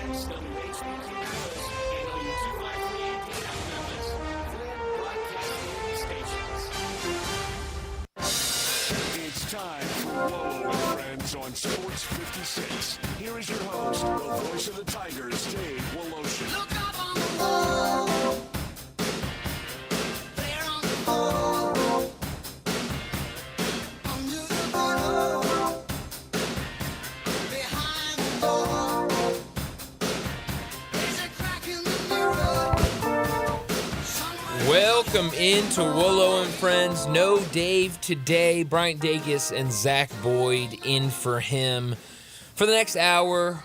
It's time for Wolo and Friends on Sports 56. Here is your host, the voice of the Tigers, Dave Wolo. Look up on the wall. There on the wall. Under the bottle. Behind the door. There's a crack in the mirror. Welcome into Wolo and Friends. No Dave today. Bryant Dacus and Zach Boyd in for him for the next hour.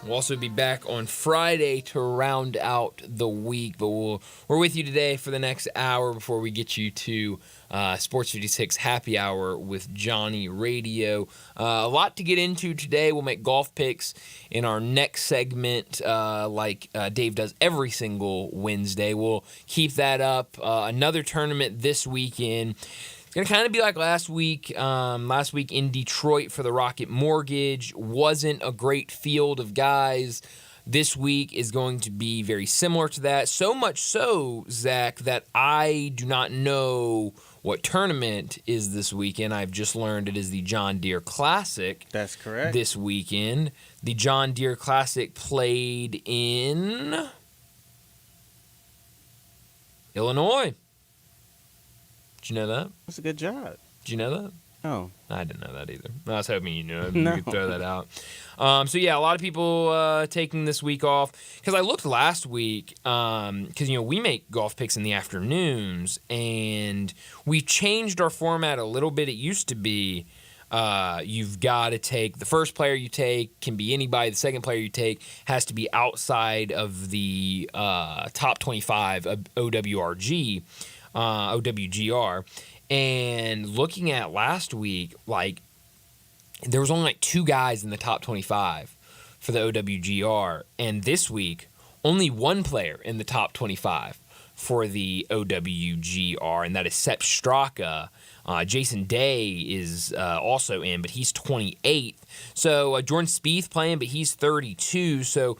We'll also be back on Friday to round out the week, but we're with you today for the next hour before we get you to Sports 56 Happy Hour with Johnny Radio. A lot to get into today. We'll make golf picks in our next segment like Dave does every single Wednesday. We'll keep that up. Another tournament this weekend. Going to kind of be like last week. Last week in Detroit for the Rocket Mortgage. Wasn't a great field of guys. This week is going to be very similar to that. So much so, Zach, that I do not know what tournament is this weekend. I've just learned it is the John Deere Classic. That's correct. This weekend. The John Deere Classic played in Illinois. Did you know that? That's a good job. Did you know that? Oh. I didn't know that either. I was hoping you knew it. No. You could throw that out. So, yeah, a lot of people taking this week off. Because I looked last week, because, we make golf picks in the afternoons, and we changed our format a little bit. It used to be you've got to take – the first player you take can be anybody. The second player you take has to be outside of the top 25 of OWGR. And looking at last week, there was only 2 guys in the top 25 for the OWGR. And this week, only 1 player in the top 25 for the OWGR, and that is Sepp Straka. Jason Day is also in, but he's 28th. So Jordan Spieth playing, but he's 32. So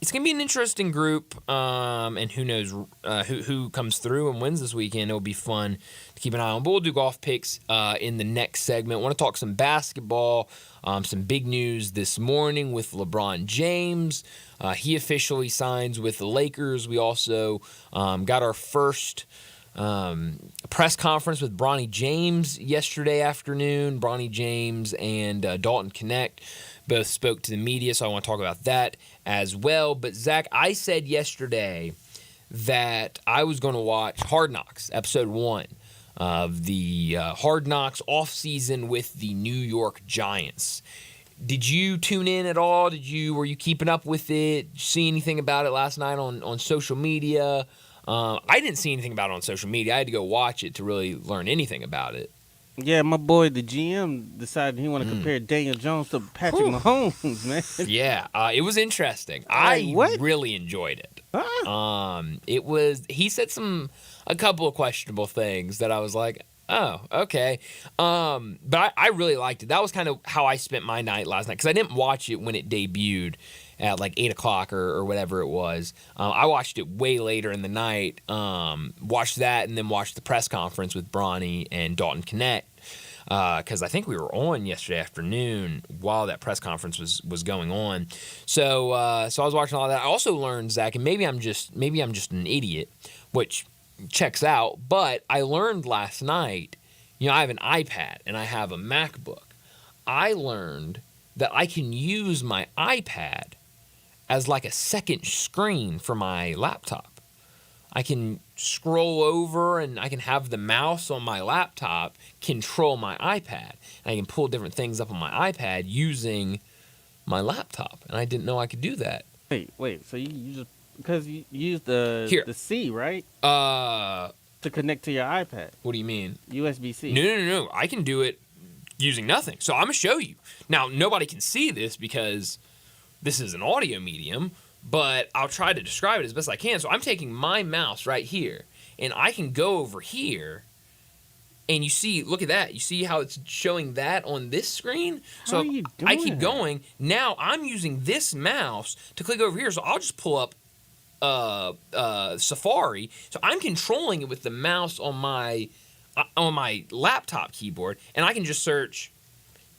it's going to be an interesting group, and who knows who comes through and wins this weekend. It'll be fun to keep an eye on. But we'll do golf picks in the next segment. I want to talk some basketball, some big news this morning with LeBron James. He officially signs with the Lakers. We also got our first press conference with Bronny James yesterday afternoon. Bronny James and Dalton Connect both spoke to the media, so I want to talk about that as well. But, Zach, I said yesterday that I was going to watch Hard Knocks, Episode 1 of the Hard Knocks offseason with the New York Giants. Did you tune in at all? Were you keeping up with it? Did you see anything about it last night on social media? I didn't see anything about it on social media. I had to go watch it to really learn anything about it. Yeah, my boy, the GM, decided he wanted to compare Daniel Jones to Patrick Mahomes, man. Yeah, it was interesting. Really enjoyed it. Huh? He said a couple of questionable things that I was like, oh, okay. But I really liked it. That was kind of how I spent my night last night, because I didn't watch it when it debuted at 8 o'clock or whatever it was. I watched it way later in the night, watched that, and then watched the press conference with Bronny and Dalton Connect, because I think we were on yesterday afternoon while that press conference was going on. So I was watching all that. I also learned, Zach, and maybe I'm just an idiot, which checks out, but I learned last night, I have an iPad and I have a MacBook. I learned that I can use my iPad as a second screen for my laptop. I can scroll over and I can have the mouse on my laptop control my iPad. And I can pull different things up on my iPad using my laptop. And I didn't know I could do that. Wait. So you just, because you used the C, right? To connect to your iPad. What do you mean? USB-C. No. I can do it using nothing. So I'm going to show you. Now, nobody can see this because this is an audio medium, but I'll try to describe it as best I can. So I'm taking my mouse right here, and I can go over here And you see, look at that. You see how it's showing that on this screen? How are you doing I keep that? going. Now I'm using this mouse to click over here. So I'll just pull up Safari. So I'm controlling it with the mouse on my laptop keyboard, and I can just search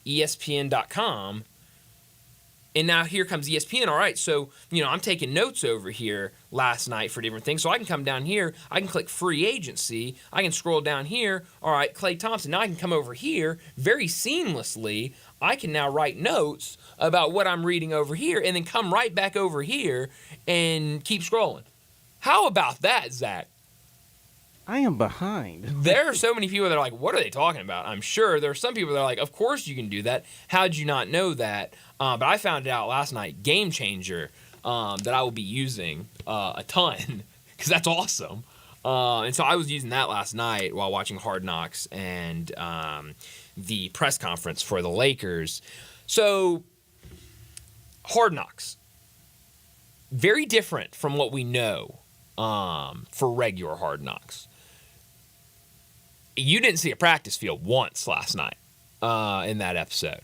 ESPN.com. And now here comes ESPN. All right, so, I'm taking notes over here last night for different things. So I can come down here. I can click free agency. I can scroll down here. All right, Klay Thompson. Now I can come over here very seamlessly. I can now write notes about what I'm reading over here and then come right back over here and keep scrolling. How about that, Zach? I am behind. There are so many people that are like, what are they talking about? I'm sure there are some people that are like, of course you can do that. How'd you not know that? But I found it out last night, Game Changer, that I will be using a ton because that's awesome. And so I was using that last night while watching Hard Knocks and the press conference for the Lakers. So Hard Knocks, very different from what we know for regular Hard Knocks. You didn't see a practice field once last night in that episode.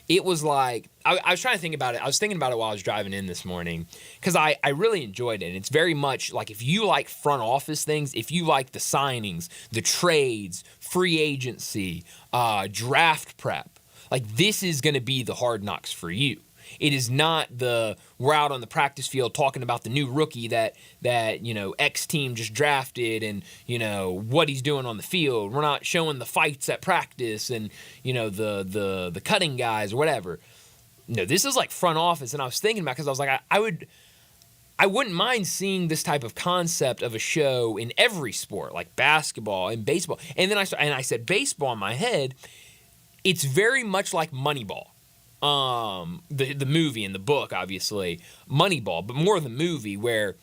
It was like, I was trying to think about it. I was thinking about it while I was driving in this morning because I really enjoyed it. And it's very much like if you like front office things, if you like the signings, the trades, free agency, draft prep, like this is going to be the Hard Knocks for you. It is not we're out on the practice field talking about the new rookie that X team just drafted and what he's doing on the field. We're not showing the fights at practice and the cutting guys or whatever. No, this is like front office, and I was thinking about because I was like I wouldn't mind seeing this type of concept of a show in every sport, like basketball and baseball. And then I said baseball in my head. It's very much like Moneyball. The movie and the book, obviously, Moneyball, but more the movie where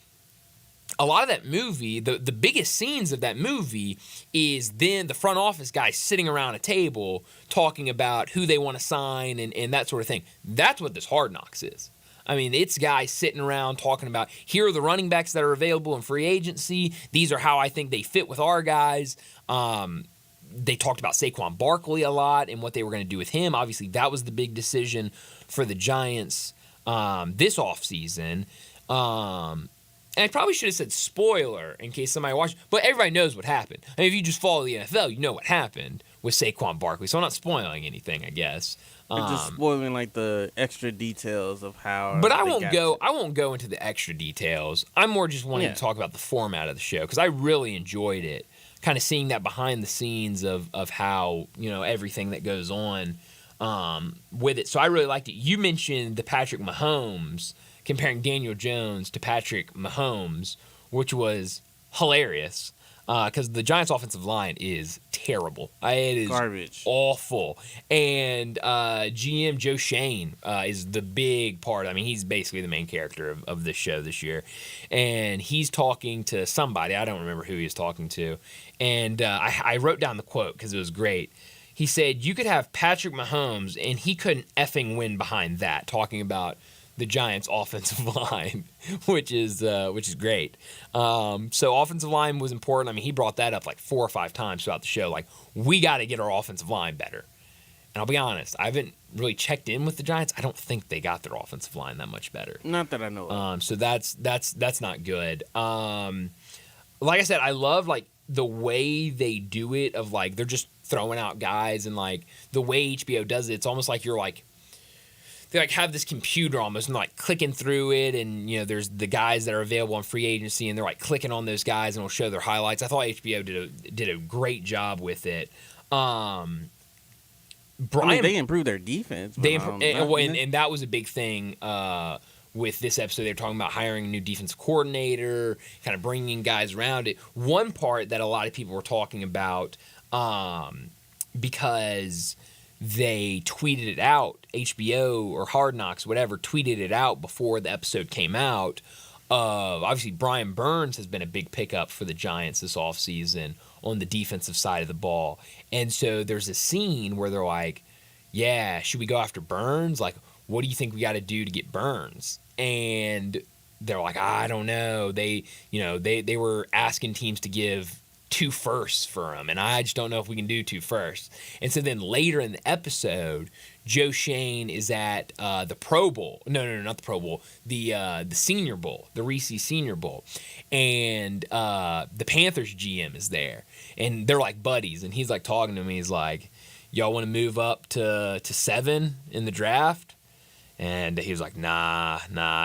a lot of that movie, the biggest scenes of that movie is then the front office guys sitting around a table talking about who they want to sign and that sort of thing. That's what this Hard Knocks is. I mean, it's guys sitting around talking about, here are the running backs that are available in free agency. These are how I think they fit with our guys. They talked about Saquon Barkley a lot and what they were going to do with him. Obviously, that was the big decision for the Giants this offseason. And I probably should have said spoiler in case somebody watched, but everybody knows what happened. I mean, if you just follow the NFL, you know what happened with Saquon Barkley. So I'm not spoiling anything, I guess. You're just spoiling like the extra details of how. But I won't go into the extra details. I'm more just wanting to talk about the format of the show because I really enjoyed it. Kind of seeing that behind the scenes of how everything that goes on with it. So I really liked it. You mentioned the Patrick Mahomes, comparing Daniel Jones to Patrick Mahomes, which was hilarious because the Giants' offensive line is terrible. It is garbage, awful. And GM Joe Shane is the big part. I mean, he's basically the main character of this show this year. And he's talking to somebody. I don't remember who he was talking to. And I wrote down the quote because it was great. He said, you could have Patrick Mahomes, and he couldn't effing win behind that, talking about the Giants' offensive line, which is great. So offensive line was important. I mean, he brought that up like 4 or 5 times throughout the show. Like, we got to get our offensive line better. And I'll be honest, I haven't really checked in with the Giants. I don't think they got their offensive line that much better. Not that I know of. So that's not good. Like I said, I love like the way they do it of like they're just throwing out guys and like the way HBO does it. It's almost like you're like they like have this computer almost and like clicking through it and there's the guys that are available on free agency and they're like clicking on those guys and it'll show their highlights. I thought HBO did a great job with it. Brian, they improved their defense. And that was a big thing with this episode. They were talking about hiring a new defensive coordinator, kind of bringing guys around it. One part that a lot of people were talking about because they tweeted it out, HBO or Hard Knocks, whatever, tweeted it out before the episode came out. Obviously, Brian Burns has been a big pickup for the Giants this offseason on the defensive side of the ball. And so there's a scene where they're like, yeah, should we go after Burns? Like, what do you think we got to do to get Burns? And they're like, I don't know. They were asking teams to give 2 firsts for him, and I just don't know if we can do 2 firsts. And so then later in the episode, Joe Shane is at the Pro Bowl. No, not the Pro Bowl. The Senior Bowl, the Reese Senior Bowl, and the Panthers GM is there, and they're like buddies, and he's like talking to me. He's like, "Y'all want to move up to 7 in the draft?" And he was like, "Nah.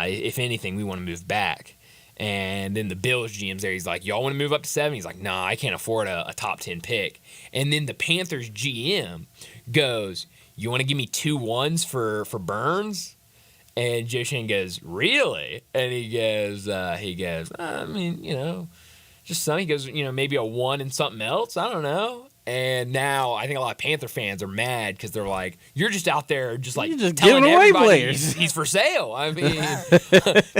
If anything, we want to move back." And then the Bills GM's there. He's like, "Y'all want to move up to 7?" He's like, "Nah, I can't afford a top 10 pick." And then the Panthers GM goes, "You want to give me 2 1s for Burns?" And Joe Shane goes, "Really?" And he goes, "I mean, just some." He goes, "Maybe a 1 and something else. I don't know." And now I think a lot of Panther fans are mad because they're like, "You're just out there just like just telling giving away everybody players. he's for sale." I mean,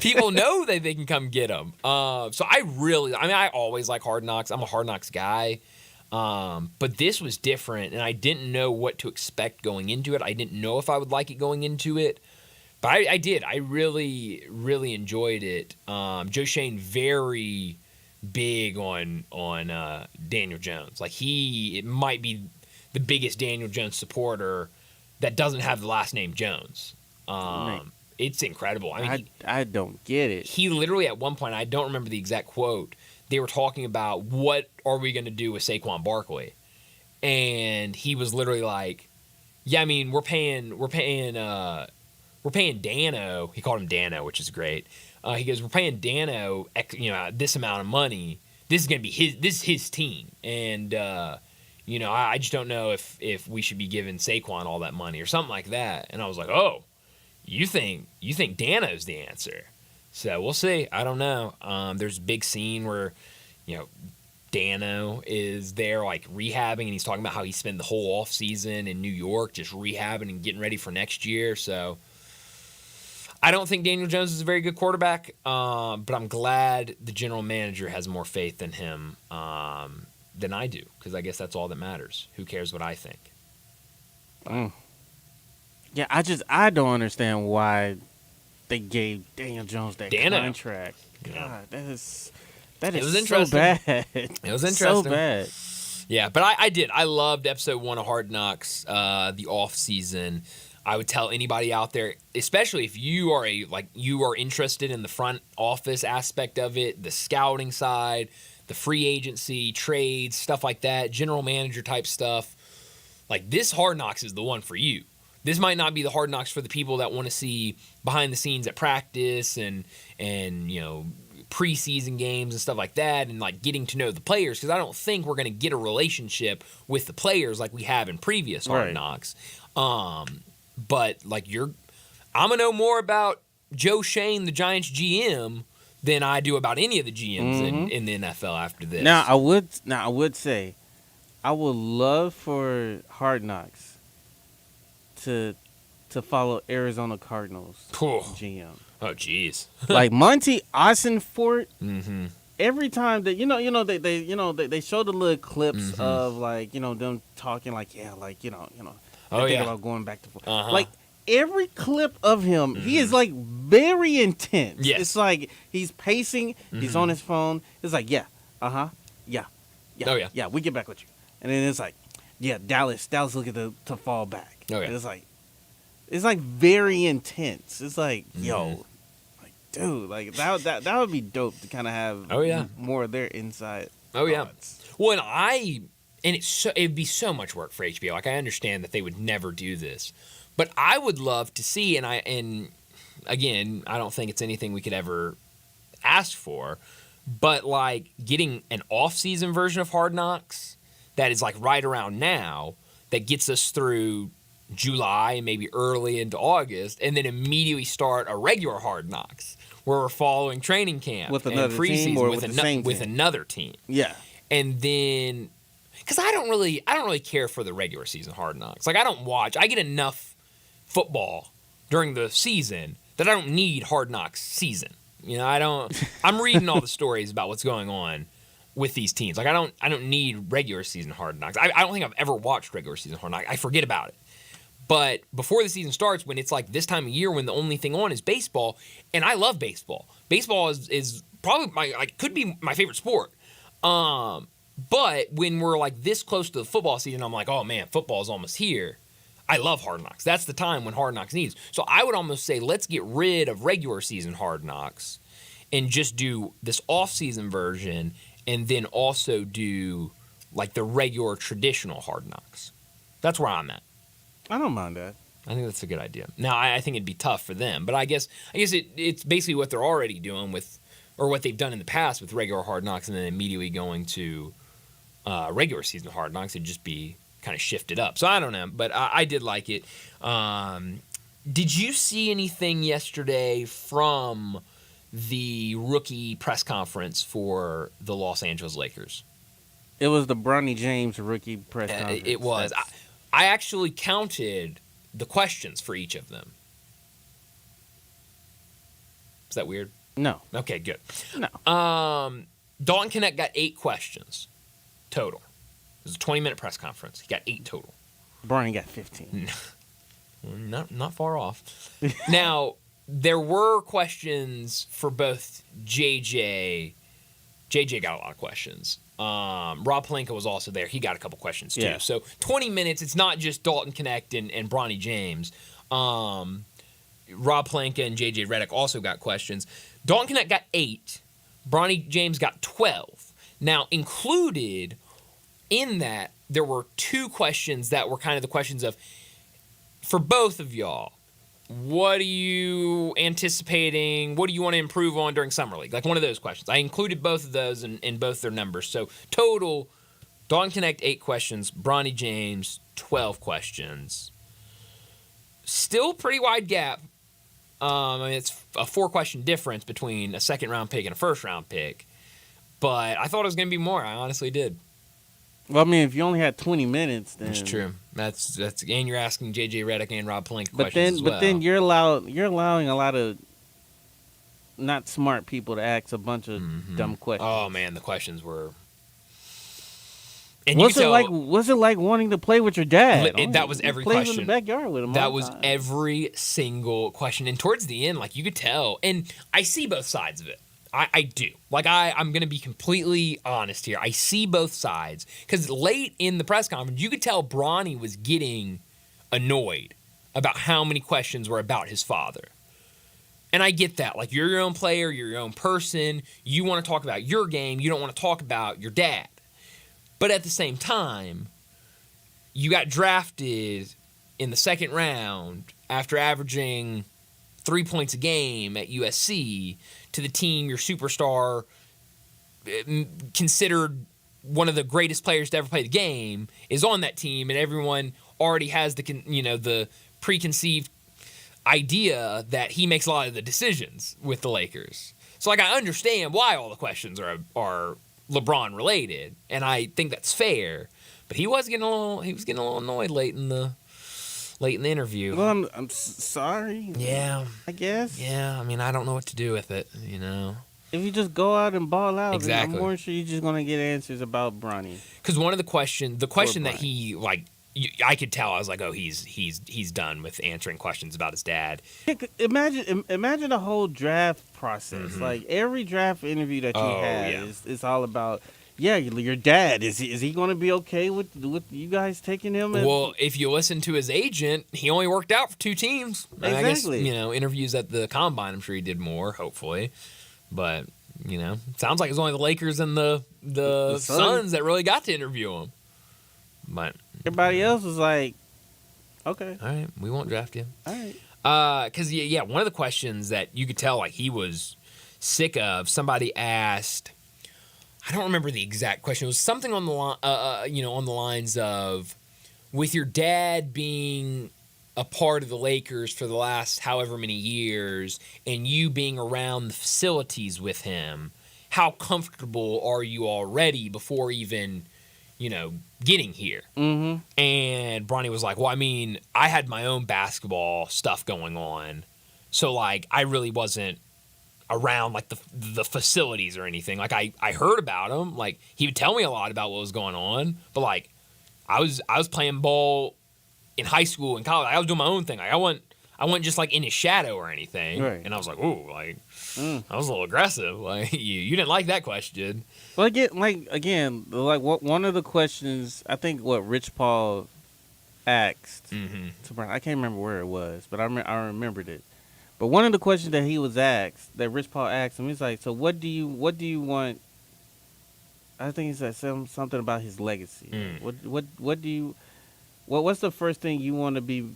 people know that they can come get him. So I always like Hard Knocks. I'm a Hard Knocks guy. But this was different, and I didn't know what to expect going into it. I didn't know if I would like it going into it, but I did. I really, really enjoyed it. Joe Shane very big on Daniel Jones. Like it might be the biggest Daniel Jones supporter that doesn't have the last name Jones. It's incredible. I mean, I don't get it. He literally at one point, I don't remember the exact quote, they were talking about what are we going to do with Saquon Barkley, and he was literally like, "Yeah, I mean, we're paying Dano." He called him Dano, which is great. He goes, "We're paying Dano, this amount of money. This is going to be his team, and I just don't know if we should be giving Saquon all that money or something like that." And I was like, "Oh, you think Dano's the answer?" So we'll see. I don't know. There's a big scene where, Dano is there like rehabbing, and he's talking about how he spent the whole offseason in New York just rehabbing and getting ready for next year. So I don't think Daniel Jones is a very good quarterback, but I'm glad the general manager has more faith in him than I do, because I guess that's all that matters. Who cares what I think? Yeah, I don't understand why they gave Daniel Jones that contract. God, that is so bad. It was interesting. So bad. Yeah, but I did. I loved episode 1 of Hard Knocks, the off season. I would tell anybody out there, especially if you are interested in the front office aspect of it, the scouting side, the free agency, trades, stuff like that, general manager type stuff. Like, this Hard Knocks is the one for you. This might not be the Hard Knocks for the people that want to see behind the scenes at practice and preseason games and stuff like that, and like getting to know the players, because I don't think we're going to get a relationship with the players like we have in previous Hard Knocks. But like I'm going to know more about Joe Shane, the Giants GM, than I do about any of the GMs in the NFL after this. Now I would say I would love for Hard Knocks to follow Arizona Cardinals GM. Oh, jeez. Like Monty Ossenfort. Mm-hmm. Every time that they show the little clips of like them talking like thinking about going back to like every clip of him, he is like very intense. Yes. It's like he's pacing, he's on his phone. It's like yeah, oh yeah, we get back with you, and then it's like Dallas looking to fall back. Oh yeah, and it's like very intense. It's like yo. Dude, like that would be dope to kind of have more of their inside thoughts. Well, it'd be so much work for HBO. Like, I understand that they would never do this, but I would love to see, and again, I don't think it's anything we could ever ask for, but like getting an off-season version of Hard Knocks that is like right around now, that gets us through July, maybe early into August, and then immediately start a regular Hard Knocks where we're following training camp with another team or with the same with team? Another team. Yeah, and then because I don't really care for the regular season Hard Knocks. Like, I don't watch. I get enough football during the season that I don't need Hard Knocks season. I don't. I'm reading all the stories about what's going on with these teams. Like, I don't need regular season Hard Knocks. I don't think I've ever watched regular season Hard Knocks. I forget about it. But before the season starts, when it's like this time of year when the only thing on is baseball, and I love baseball. Baseball is probably could be my favorite sport. But when we're like this close to the football season, I'm like, oh man, football's almost here. I love Hard Knocks. That's the time when Hard Knocks needs. So I would almost say let's get rid of regular season Hard Knocks and just do this off-season version and then also do like the regular traditional Hard Knocks. That's where I'm at. I don't mind that. I think that's a good idea. Now, I think it'd be tough for them, but I guess it's basically what they're already doing with, or what they've done in the past with regular Hard Knocks and then immediately going to regular season Hard Knocks. It'd just be kind of shifted up. So I don't know, but I did like it. Did you see anything yesterday from the rookie press conference for the Los Angeles Lakers? It was the Bronny James rookie press conference. It was. I actually counted the questions for each of them. Is that weird? No. Okay, good. No. Dalton Knecht got 8 questions total. It was a 20-minute press conference. He got 8 total. Bronny got 15. Not far off. Now, there were questions for both JJ. JJ got a lot of questions. Rob Pelinka was also there. He got a couple questions too. Yeah. So 20 minutes. It's not just Dalton Knecht and Bronny James. Rob Pelinka and JJ Redick also got questions. Dalton Knecht got 8. Bronny James got 12. Now, included in that, there were 2 questions that were kind of the questions of, for both of y'all, what are you anticipating? What do you want to improve on during Summer League? Like one of those questions. I included both of those in both their numbers. So total, Dalton Knecht 8 questions, Bronny James 12 questions. Still pretty wide gap. I mean, it's a 4-question difference between a second-round pick and a first-round pick. But I thought it was going to be more. I honestly did. Well, I mean, if you only had 20 minutes, then That's true. That's and you're asking JJ Redick and Rob Pelinka questions as well. But then you're allowing a lot of not smart people to ask a bunch of dumb questions. Oh man, the questions were. And What's it like wanting to play with your dad? That was every plays question. in the backyard with him. That all the was time. every single question. And towards the end, like you could tell, and I see both sides of it. I do. Like, I'm going to be completely honest here. I see both sides. Because late in the press conference, you could tell Bronny was getting annoyed about how many questions were about his father. And I get that. Like, you're your own player. You're your own person. You want to talk about your game. You don't want to talk about your dad. But at the same time, you got drafted in the second round after averaging 3 points a game at USC to the team your superstar considered one of the greatest players to ever play the game is on that team, and everyone already has the preconceived idea that he makes a lot of the decisions with the Lakers. So like I understand why all the questions are LeBron related, and I think that's fair. But he was getting a little annoyed late in the interview. Well, I'm sorry. Yeah. I guess. Yeah, I mean, I don't know what to do with it, you know. If you just go out and ball out, Exactly. I'm more sure you're just gonna get answers about Bronny. Because one of the question that he I could tell, I was like, oh, he's done with answering questions about his dad. Imagine the whole draft process. Mm-hmm. Like every draft interview that you have yeah. is all about. Yeah, your dad is he going to be okay with you guys taking him? Well, if you listen to his agent, he only worked out for 2 teams. Exactly. I guess, interviews at the Combine, I'm sure he did more, hopefully. But, sounds like it was only the Lakers and the Suns that really got to interview him. But everybody else was like, okay. All right, we won't draft you. All right. Because, one of the questions that you could tell like he was sick of, somebody asked, I don't remember the exact question. It was something on the on the lines of, with your dad being a part of the Lakers for the last however many years, and you being around the facilities with him, how comfortable are you already before even, getting here? Mm-hmm. And Bronny was like, well, I mean, I had my own basketball stuff going on, so like I really wasn't around like the facilities or anything. Like I heard about him. Like he would tell me a lot about what was going on. But like I was playing ball in high school and college. I was doing my own thing. Like I I wasn't just like in his shadow or anything. Right. And I was like, ooh, like I was a little aggressive. Like you didn't like that question. Well, again, one of the questions I think what Rich Paul asked to Brown, I can't remember where it was, but I remembered it. But one of the questions that he was asked, that Rich Paul asked him, he's like, so what do you want? I think he said something about his legacy. What do you? What's the first thing you want to be?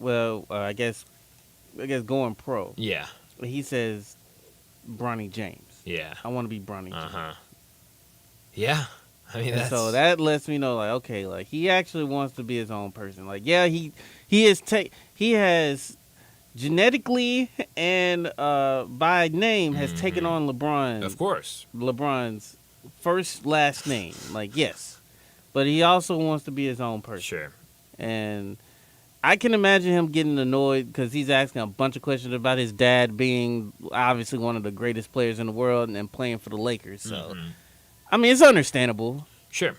Well, I guess going pro. Yeah. He says, Bronny James. Yeah. I want to be Bronny James. Yeah. I mean, so that lets me know, like, okay, like he actually wants to be his own person. Like, yeah, he has genetically and by name has taken on LeBron's first last name. Like, yes, but he also wants to be his own person. Sure. And I can imagine him getting annoyed because he's asking a bunch of questions about his dad being obviously one of the greatest players in the world and playing for the Lakers. So, I mean, it's understandable. Sure.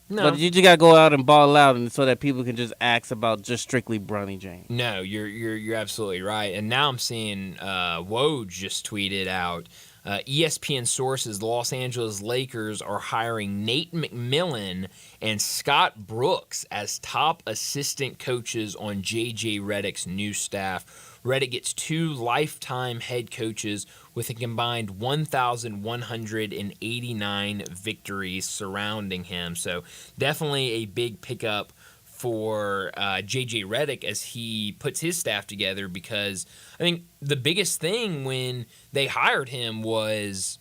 No. But you just gotta go out and ball out, and so that people can just ask about just strictly Bronny James. No, you're absolutely right. And now I'm seeing Woj just tweeted out. ESPN sources: Los Angeles Lakers are hiring Nate McMillan and Scott Brooks as top assistant coaches on J.J. Redick's new staff. Redick gets 2 lifetime head coaches with a combined 1,189 victories surrounding him. So definitely a big pickup for J.J. Redick as he puts his staff together, because I think the biggest thing when they hired him was,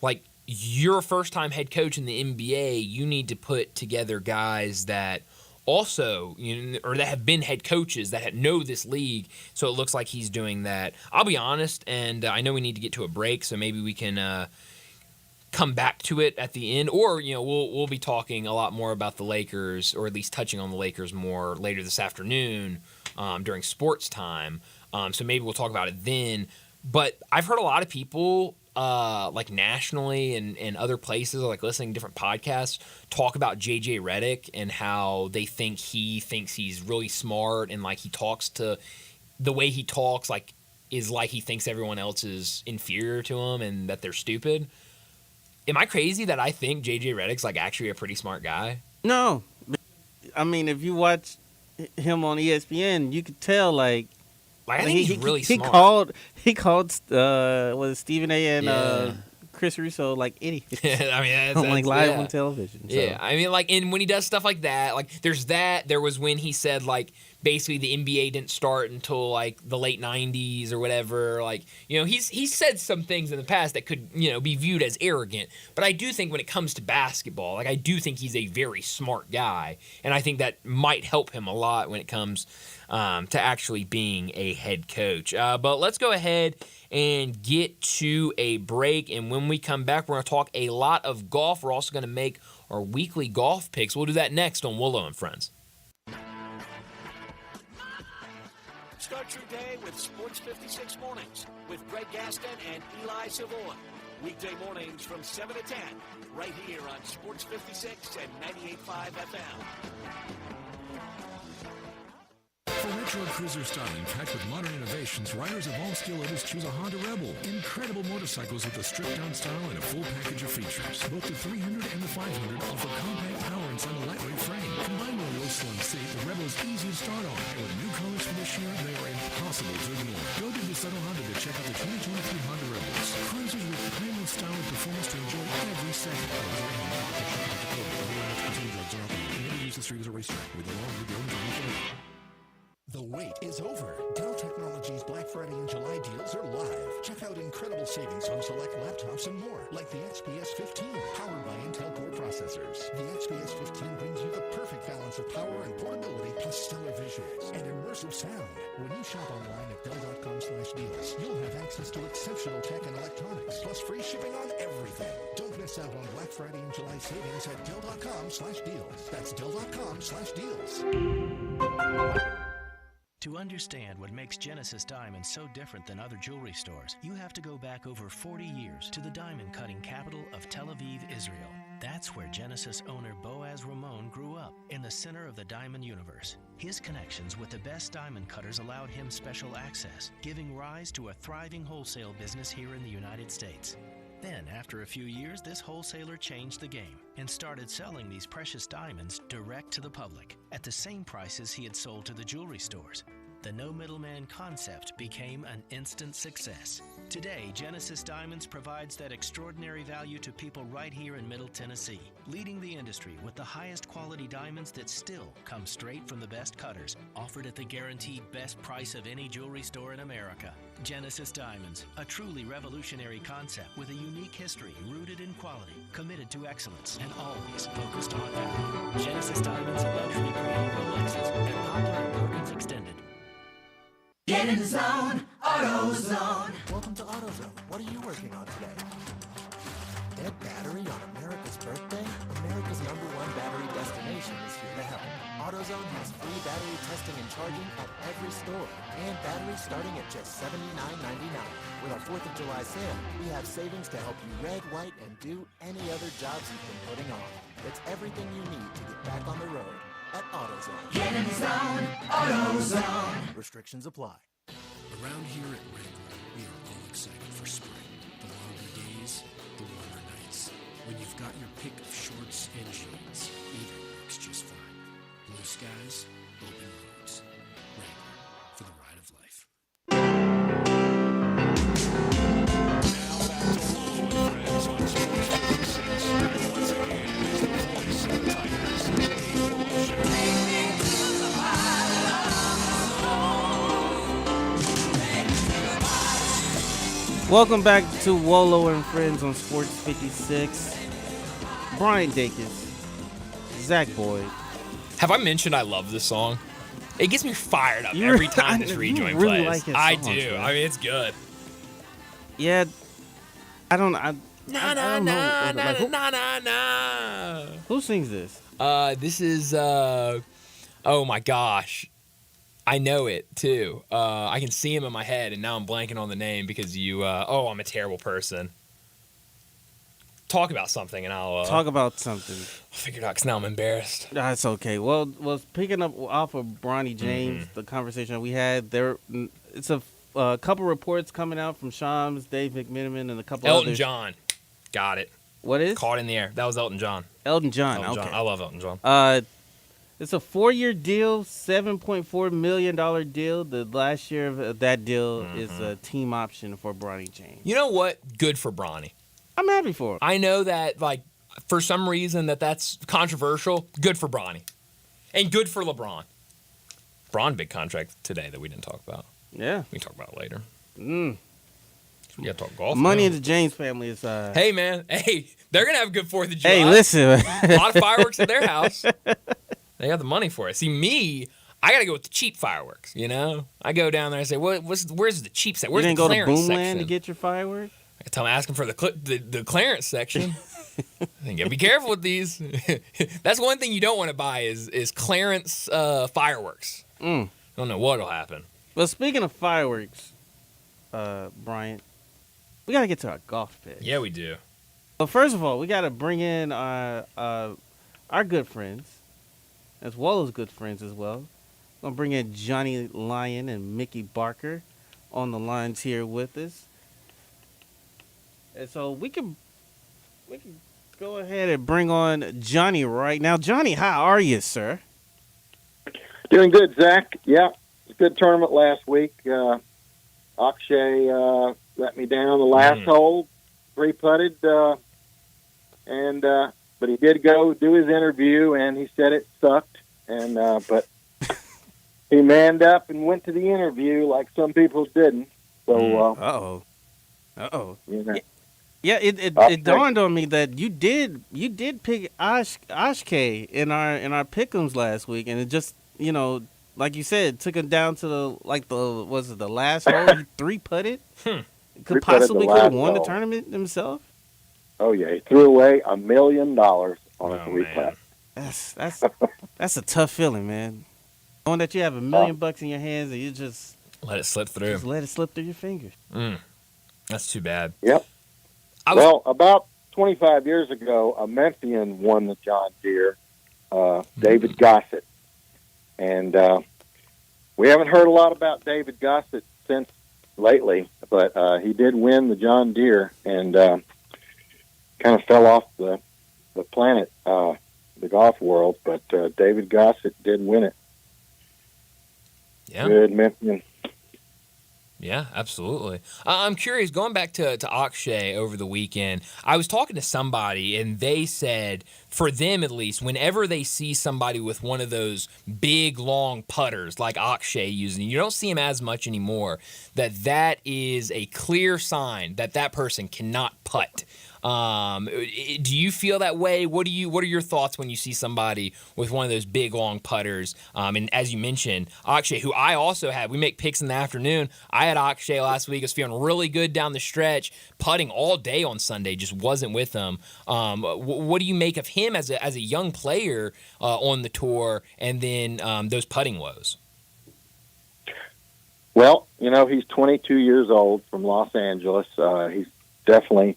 like, you're a first-time head coach in the NBA, you need to put together guys that also, or that have been head coaches that know this league. So it looks like he's doing that. I'll be honest, and I know we need to get to a break, so maybe we can come back to it at the end, or we'll be talking a lot more about the Lakers, or at least touching on the Lakers more later this afternoon during sports time. So maybe we'll talk about it then. But I've heard a lot of people, like nationally and other places, like listening to different podcasts, talk about J.J. Redick and how they think he thinks he's really smart, and like he talks to the way he talks, like is like he thinks everyone else is inferior to him and that they're stupid. Am I crazy that I think J.J. Redick's like actually a pretty smart guy? No, I mean, if you watch him on ESPN, you could tell like I think he's really smart. He called was Stephen A. and Chris Russo like idiots. I mean, that's like live on television. So. Yeah, I mean, like, and when he does stuff like that, like, there's that. There was when he said like basically the NBA didn't start until like the late '90s or whatever. Like, he's said some things in the past that could be viewed as arrogant. But I do think when it comes to basketball, like, I do think he's a very smart guy, and I think that might help him a lot when it comes to actually being a head coach. But let's go ahead and get to a break. And when we come back, we're going to talk a lot of golf. We're also going to make our weekly golf picks. We'll do that next on Wolo and Friends. Start your day with Sports 56 Mornings with Greg Gaston and Eli Savoy. Weekday mornings from 7 to 10, right here on Sports 56 and 98.5 FM. For retro cruiser styling packed with modern innovations, riders of all skill levels choose a Honda Rebel. Incredible motorcycles with a stripped-down style and a full package of features. Both the 300 and the 500 offer compact power inside a lightweight frame. Combined with a low slung seat, the Rebel is easy to start on. And with new colors for this year, they are impossible to ignore. Go to DeSoto Honda to check out the 2023 Honda Rebels. Cruisers with premium style and performance to enjoy every second. Never use the street as a racetrack with the law of the The wait is over. Dell Technologies Black Friday and July deals are live. Check out incredible savings on select laptops and more, like the XPS 15, powered by Intel Core processors. The XPS 15 brings you the perfect balance of power and portability, plus stellar visuals and immersive sound. When you shop online at Dell.com/deals, you'll have access to exceptional tech and electronics, plus free shipping on everything. Don't miss out on Black Friday and July savings at Dell.com/deals. That's Dell.com/deals. To understand what makes Genesis Diamonds so different than other jewelry stores, you have to go back over 40 years to the diamond cutting capital of Tel Aviv, Israel. That's where Genesis owner Boaz Ramon grew up, in the center of the diamond universe. His connections with the best diamond cutters allowed him special access, giving rise to a thriving wholesale business here in the United States. Then, after a few years, this wholesaler changed the game and started selling these precious diamonds direct to the public at the same prices he had sold to the jewelry stores. The no middleman concept became an instant success. Today, Genesis Diamonds provides that extraordinary value to people right here in Middle Tennessee, leading the industry with the highest quality diamonds that still come straight from the best cutters, offered at the guaranteed best price of any jewelry store in America. Genesis Diamonds, a truly revolutionary concept with a unique history rooted in quality, committed to excellence, and always focused on value. Genesis Diamonds and luxury pre-owned Rolexes and popular Perkins Extended. Get in the zone, AutoZone. Welcome to AutoZone. What are you working on today? Dead battery on America's birthday? America's #1 battery destination is here to help. AutoZone has free battery testing and charging at every store, and batteries starting at just $79.99. With our 4th of July sale, we have savings to help you red, white, and do any other jobs you've been putting off. It's everything you need to get back on the road at AutoZone. Get in the zone, AutoZone. Restrictions apply. Around here at Wrangler, we are all excited for spring. The longer days, the warmer nights. When you've got your pick of shorts and jeans, either works just fine. Blue skies, open roads. Wrangler, for the ride of life. Now back to Wolo and Friends on Sports 56. Once again, here's the voice of the Tigers, Dave Wolo Show. Welcome back to Wolo and Friends on Sports 56. Brian Dacus, Zach Boyd. Have I mentioned I love this song? It gets me fired up You every really- time this you rejoin really plays. like his I songs, do. man. I mean, it's good. Yeah, I don't. I Na na don't na know. na Like, na na na. who sings this? This is oh my gosh. I know it too. I can see him in my head, and now I'm blanking on the name because you. I'm a terrible person. Talk about something, and I'll Talk about something. figure it out. Because now I'm embarrassed. That's okay. Well, picking up off of Bronny James, the conversation that we had there, it's a couple reports coming out from Shams, Dave McMenamin, and a couple Elton others. John, got it. What is? Caught in the air. That was Elton John. Elton John. Elton Okay. John. I love Elton John. It's a 4-year deal, $7.4 million deal. The last year of that deal is a team option for Bronny James. You know what? Good for Bronny. I'm happy for him. I know that, like, for some reason that's controversial. Good for Bronny. And good for LeBron. Bron, big contract today that we didn't talk about. Yeah. We can talk about it later. Mm. We got to talk golf. Money now. in the James family is. Hey, man. Hey, they're going to have a good 4th of July. Hey, listen. A lot of fireworks at their house. They have the money for it. See, me, I got to go with the cheap fireworks, you know? I go down there and say, where's the cheap set? You Where's didn't the go to clearance Boomland section? to get your fireworks? I tell them, ask them for the clearance section. I think, yeah, be careful with these. That's one thing you don't want to buy is clearance fireworks. I don't know what'll happen. Well, speaking of fireworks, Bryant, we got to get to our golf picks. Yeah, we do. Well, first of all, we got to bring in our good friends, as well as good friends as well. We're going to bring in Johnny Lyon and Mickey Barker on the lines here with us. And so we can go ahead and bring on Johnny right now. Johnny, how are you, sir? Doing good, Zach. Yeah, it was a good tournament last week. Akshay let me down the last hole, 3-putted, but he did go do his interview, and he said it sucked. And but he manned up and went to the interview like some people didn't. So, you know. Yeah, it dawned on me that you did pick Ashke in our pick'ems last week, and it just, you know, like you said, took him down to the last hole? He 3-putted. Could possibly have won the tournament himself. Oh yeah, he threw away $1 million on a 3-putt. That's a tough feeling, man. Knowing that you have $1 million in your hands and you just let it slip through. Just let it slip through your fingers. That's too bad. Yep. Well, about 25 years ago, a Memphian won the John Deere, David Gossett. And we haven't heard a lot about David Gossett since lately, but he did win the John Deere and kind of fell off the planet, the golf world. But David Gossett did win it. Yeah. Good Memphian. Yeah, absolutely. I'm curious, going back to Akshay over the weekend, I was talking to somebody, and they said, for them at least, whenever they see somebody with one of those big, long putters like Akshay using, you don't see him as much anymore, that is a clear sign that person cannot putt. Do you feel that way? What are your thoughts when you see somebody with one of those big long putters? And as you mentioned, Akshay, who I also had, we make picks in the afternoon. I had Akshay last week. I was feeling really good down the stretch, putting all day on Sunday, just wasn't with him. What do you make of him as a young player on the tour, and then those putting woes? Well, he's 22 years old from Los Angeles. He's definitely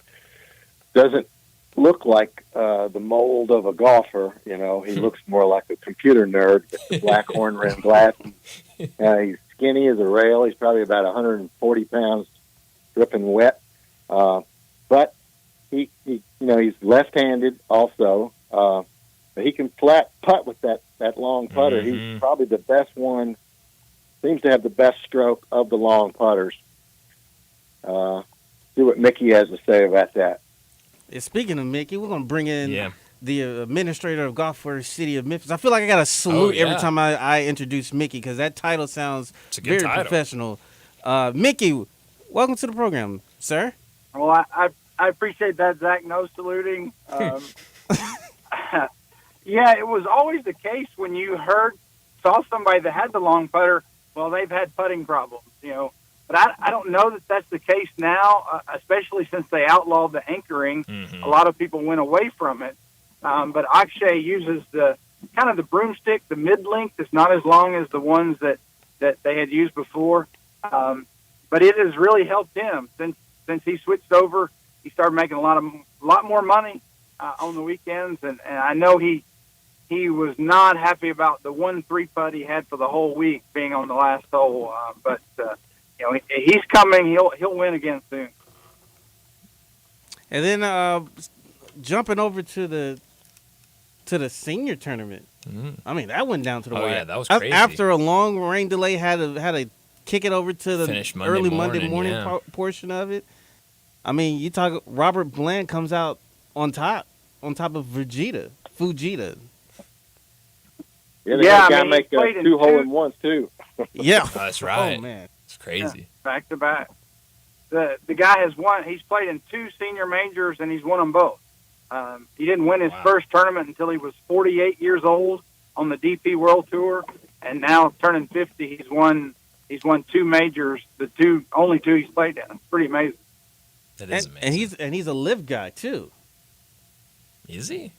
doesn't look like the mold of a golfer. He looks more like a computer nerd with the black horn rimmed glasses. He's skinny as a rail. He's probably about 140 pounds, dripping wet. But he's left-handed also. But he can flat putt with that long putter. Mm-hmm. He's probably the best one. Seems to have the best stroke of the long putters. See what Mickey has to say about that. Speaking of Mickey, we're going to bring in the administrator of golf for the city of Memphis. I feel like I got to salute every time I introduce Mickey because that title sounds very professional. Mickey, welcome to the program, sir. Well, I appreciate that, Zach. No saluting. Yeah, it was always the case when you saw somebody that had the long putter, well, they've had putting problems, But I don't know that that's the case now, especially since they outlawed the anchoring. Mm-hmm. A lot of people went away from it. But Akshay uses the broomstick, the mid-length. It's not as long as the ones that they had used before. But it has really helped him since he switched over. He started making a lot more money on the weekends, and I know he was not happy about the 1-3 putt he had for the whole week being on the last hole. But he's coming. He'll win again soon. And then jumping over to the senior tournament. I mean, that went down to the wire. Yeah, that was crazy. After a long rain delay, had to kick it over to the early Monday morning portion of it. I mean, you talk. Robert Bland comes out on top of Fujita. Yeah, they make 2 hole-in-ones too. Yeah, that's right. Oh man, it's crazy. Yeah, back to back. The guy has won. He's played in 2 senior majors and he's won them both. He didn't win his first tournament until he was 48 years old on the DP World Tour, and now turning 50, he's won 2 majors. The only 2 he's played in. It's pretty amazing. That is amazing. And he's a live guy too. Is he?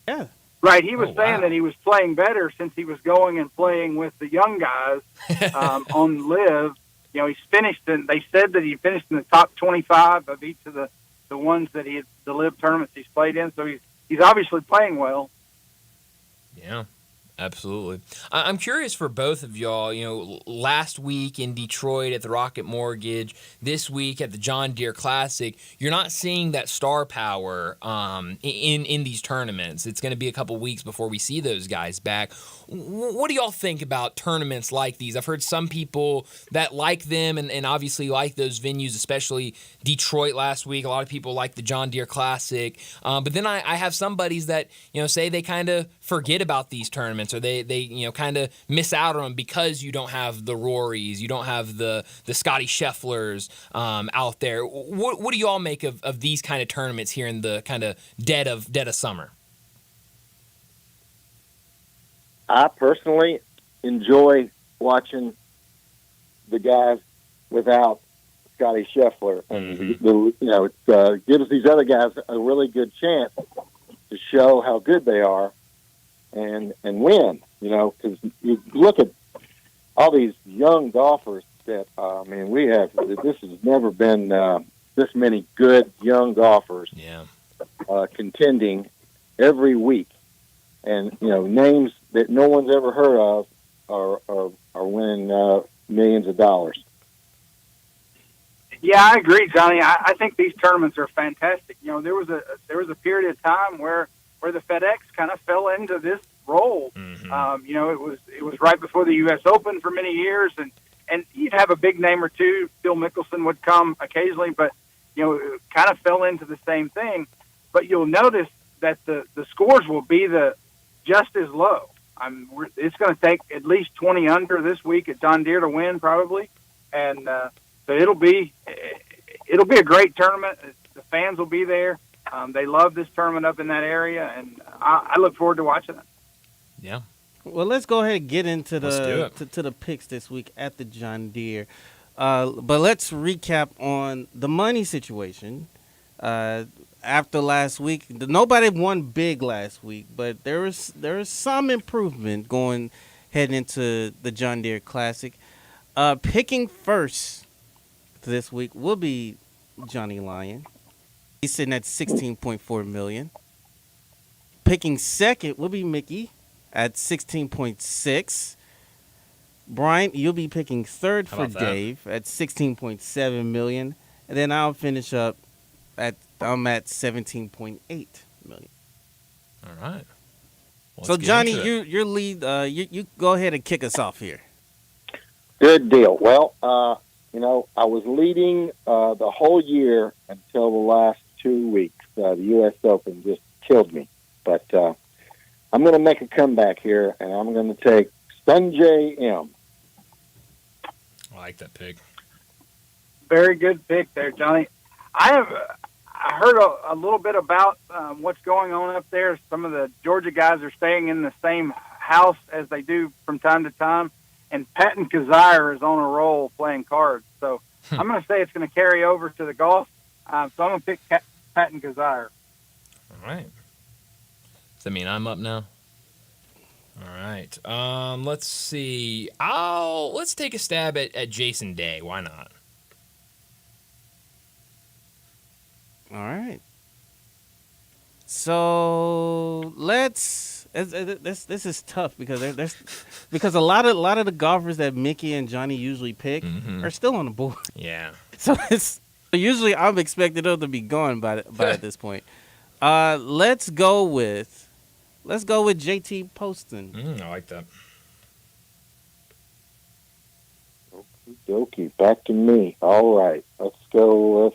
Yeah. Right, he was saying that he was playing better since he was going and playing with the young guys on Live. He's finished, and they said that he finished in the top 25 of each of the ones that the Live tournaments he's played in. So he's obviously playing well. Yeah. Absolutely. I'm curious for both of y'all, last week in Detroit at the Rocket Mortgage, this week at the John Deere Classic, you're not seeing that star power in these tournaments. It's going to be a couple weeks before we see those guys back. What do y'all think about tournaments like these? I've heard some people that like them and obviously like those venues, especially Detroit last week. A lot of people like the John Deere Classic. But then I have some buddies that, say they kind of forget about these tournaments, or they kind of miss out on them because you don't have the Rorys, you don't have the Scotty Schefflers out there. What do y'all make of these kind of tournaments here in the kind of dead of summer? I personally enjoy watching the guys without Scotty Scheffler, and it gives these other guys a really good chance to show how good they are and win. Because you look at all these young golfers that we have. This has never been this many good young golfers. Yeah. Contending every week, and names that no one's ever heard of are winning millions of dollars. Yeah, I agree, Johnny. I think these tournaments are fantastic. There was a period of time where the FedEx kind of fell into this role. Mm-hmm. It was right before the U.S. Open for many years, and you'd have a big name or two. Phil Mickelson would come occasionally, but it kind of fell into the same thing. But you'll notice that the scores will be just as low. It's going to take at least 20 under this week at John Deere to win, probably, and so it'll be a great tournament. The fans will be there. They love this tournament up in that area, and I look forward to watching it. Yeah. Well, let's go ahead and get into the picks this week at the John Deere. But let's recap on the money situation. After last week, nobody won big last week, but there is some improvement heading into the John Deere Classic. Picking first this week will be Johnny Lyon. He's sitting at $16.4 million. Picking second will be Mickey at $16.6. Brian, you'll be picking third for Dave at $16.7 million, and then I'll finish up I'm at $17.8 million. All right. Well, so Johnny, your lead. You go ahead and kick us off here. Good deal. Well, I was leading the whole year until the last 2 weeks. The U.S. Open just killed me. But I'm going to make a comeback here, and I'm going to take Sanjay M. I like that pick. Very good pick there, Johnny. I heard a little bit about what's going on up there. Some of the Georgia guys are staying in the same house as they do from time to time, and Patton Kazire is on a roll playing cards. So I'm going to say it's going to carry over to the golf. So I'm going to pick Patton Kazire. All right. Does that mean I'm up now? All right. Let's see. Let's take a stab at Jason Day. Why not? All right. So this is tough because a lot of the golfers that Mickey and Johnny usually pick are still on the board. Yeah. So usually I'm expecting them to be gone by this point. Let's go with JT Poston. I like that. Okie, back to me. All right, let's go with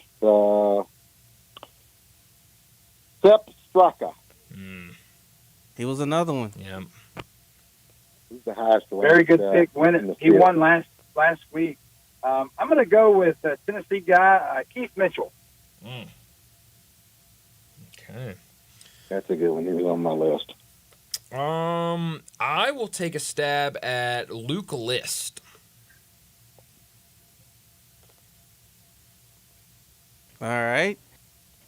Sepp Straka. He was another one. Yeah. He's the highest ranked. Very good pick. He won last week. I'm going to go with Tennessee guy Keith Mitchell. Okay. That's a good one. He was on my list. I will take a stab at Luke List. All right.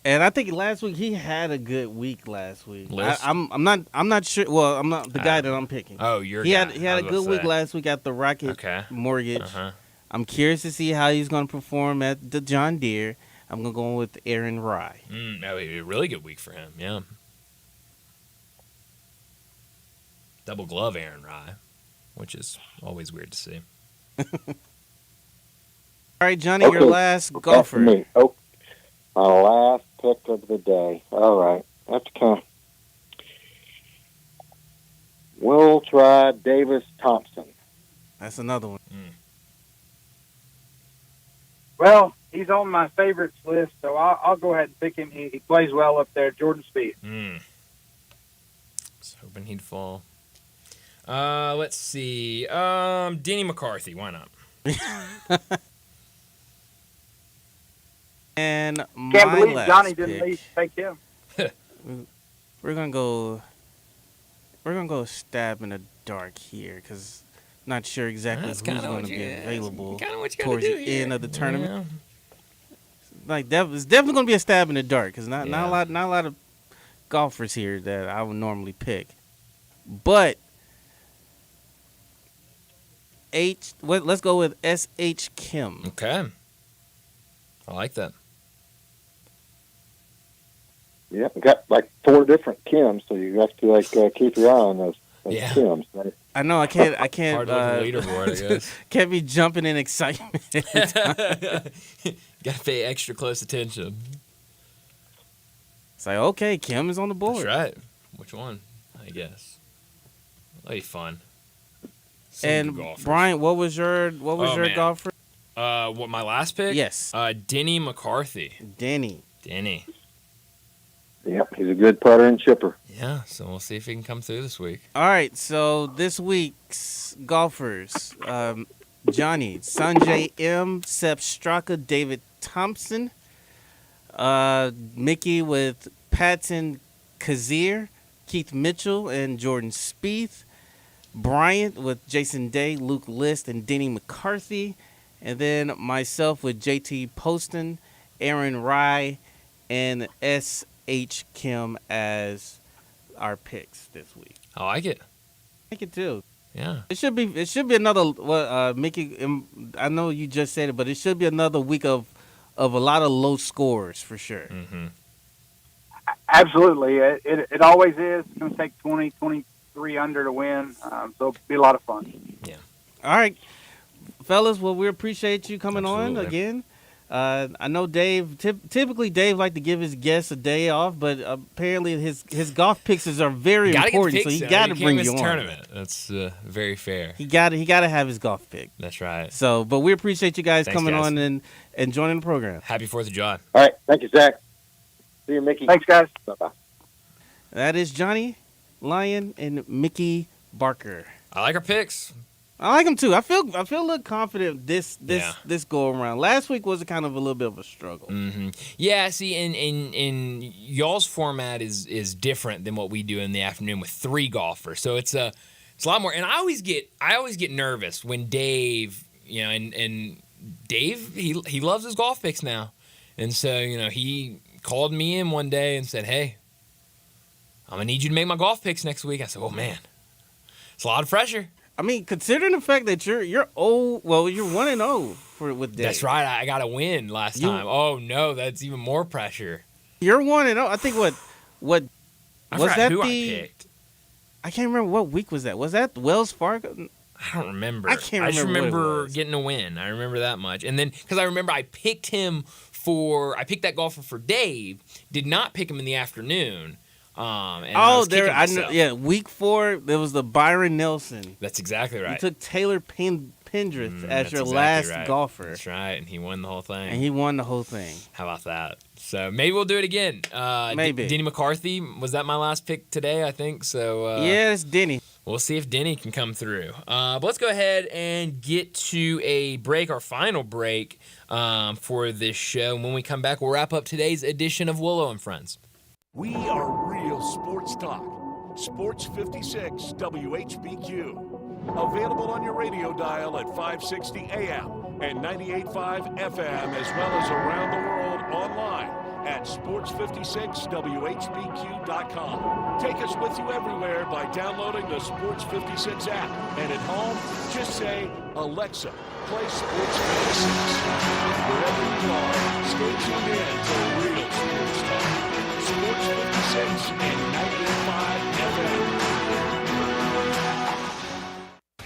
And I think last week he had a good week last week. List? I'm not sure. Well, I'm not the guy that I'm picking. Oh, you're he had a good week last week at the Rocket Mortgage. Uh-huh. I'm curious to see how he's going to perform at the John Deere. I'm going to go with Aaron Rye. A really good week for him. Yeah. Double glove Aaron Rye, which is always weird to see. All right, Johnny, your last golfer. Me. Oh, my last pick of the day. All right. That's kind of... We'll try Davis Thompson. That's another one. Well, he's on my favorites list, so I'll go ahead and pick him. He plays well up there. Jordan Spieth. I was hoping he'd fall. Let's see. Denny McCarthy. Why not? And can't believe Johnny didn't take him. We're gonna go stab in the dark here because not sure exactly who's going to be available towards the end of the tournament. Yeah. Like it's definitely going to be a stab in the dark because not a lot of golfers here that I would normally pick. But Let's go with S.H. Kim. Okay. I like that. Yeah, we got like 4 different Kims, so you have to keep your eye on those Kims. Right? I know. I can't. Hard to look at the leaderboard, I guess. Can't be jumping in excitement. Got to pay extra close attention. It's like, okay, Kim is on the board. That's right. Which one? I guess. That'll be fun. And Brian, what was your golfer? What, my last pick? Yes. Denny McCarthy. Denny. Yep, he's a good putter and chipper. Yeah, so we'll see if he can come through this week. All right, so this week's golfers, Johnny, Sanjay M., Sepp Straka, David Thompson, Mickey with Patton Kazir, Keith Mitchell, and Jordan Spieth, Bryant with Jason Day, Luke List, and Denny McCarthy, and then myself with JT Poston, Aaron Rye, and S.H. Kim as our picks this week. I like it. I like it too. Yeah. It should be another. Mickey, I know you just said it, but it should be another week of a lot of low scores for sure. Mm-hmm. Absolutely, it always is. It's going to take 20, 23 under to win, so it'll be a lot of fun. Yeah. All right, fellas. Well, we appreciate you coming on Absolutely. again. I know Dave. Typically, Dave like to give his guests a day off, but apparently his golf picks are very important, so he got to bring you on. Tournament. That's very fair. He got to have his golf pick. That's right. So, but we appreciate you guys coming guys. on and joining the program. Happy 4th of July. All right, thank you, Zach. See you, Mickey. Thanks, guys. Bye-bye. That is Johnny Lyon and Mickey Barker. I like our picks. I like them too. I feel a little confident this go around. Last week was kind of a little bit of a struggle. Mm-hmm. Yeah, see, in y'all's format is different than what we do in the afternoon with 3 golfers. So it's a lot more. And I always get nervous when Dave, and Dave he loves his golf picks now, and so he called me in one day and said, "Hey, I'm gonna need you to make my golf picks next week." I said, "Oh man, it's a lot of pressure." I mean, considering the fact that you're old, well, you're 1-0 with Dave. That's right. I got a win last time. Oh no, that's even more pressure. You're 1-0. I think what I was forgot that who the? I picked. I can't remember what week was that. Was that Wells Fargo? I don't remember. I can't remember. I just remember what it was. getting a win. I remember that much. And then because I remember I picked that golfer for Dave. Did not pick him in the afternoon. Week 4 there was the Byron Nelson. That's exactly right. You took Taylor Pendrith as your exactly last right. golfer. That's right, and he won the whole thing. How about that? So maybe we'll do it again. Maybe. Denny McCarthy, was that my last pick today, I think? So yeah, it's Denny. We'll see if Denny can come through. But let's go ahead and get to a break, our final break for this show. And when we come back, we'll wrap up today's edition of Wolo and Friends. We are real sports talk. Sports 56 WHBQ. Available on your radio dial at 560 AM and 98.5 FM, as well as around the world online at sports56whbq.com. Take us with you everywhere by downloading the Sports 56 app. And at home, just say, Alexa, play Sports 56. Wherever you are, stay tuned in to real sports talk. Sports 56 and 98.5 FM.